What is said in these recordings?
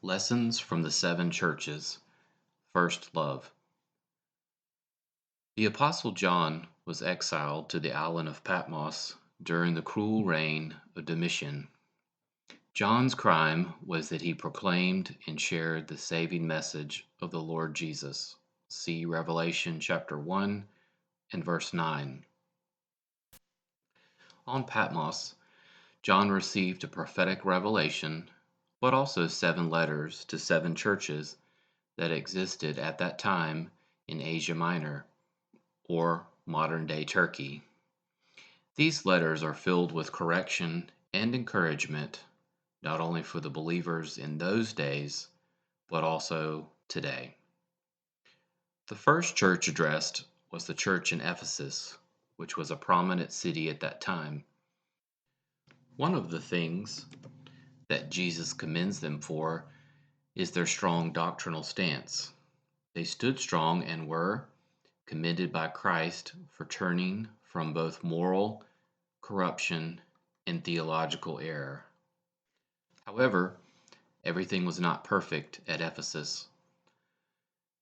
Lessons from the Seven Churches. First Love. The Apostle John was exiled to the island of Patmos during the cruel reign of Domitian. John's crime was that he proclaimed and shared the saving message of the Lord Jesus. See Revelation chapter 1 and verse 9. On Patmos, John received a prophetic revelation, but also 7 letters to 7 churches that existed at that time in Asia Minor, or modern-day Turkey. These letters are filled with correction and encouragement, not only for the believers in those days, but also today. The first church addressed was the church in Ephesus, which was a prominent city at that time. One of the things that Jesus commends them for is their strong doctrinal stance. They stood strong and were commended by Christ for turning from both moral corruption and theological error. However, everything was not perfect at Ephesus.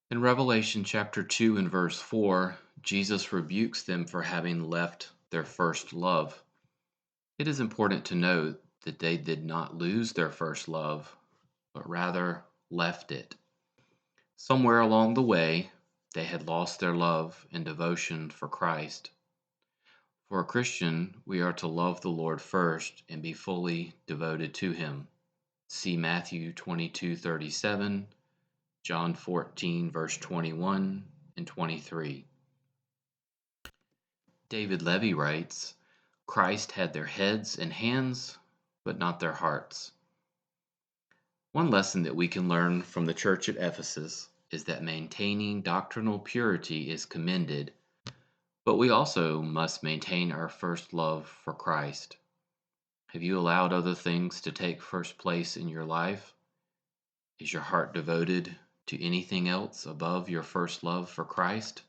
In Revelation chapter 2 and verse 4, Jesus rebukes them for having left their first love. It is important to note that they did not lose their first love, but rather left it. Somewhere along the way, they had lost their love and devotion for Christ. For a Christian, we are to love the Lord first and be fully devoted to Him. See Matthew 22:37, John 14, verse 21 and 23. David Levy writes, Christ had their heads and hands, but not their hearts. One lesson that we can learn from the church at Ephesus is that maintaining doctrinal purity is commended, but we also must maintain our first love for Christ. Have you allowed other things to take first place in your life? Is your heart devoted to anything else above your first love for Christ?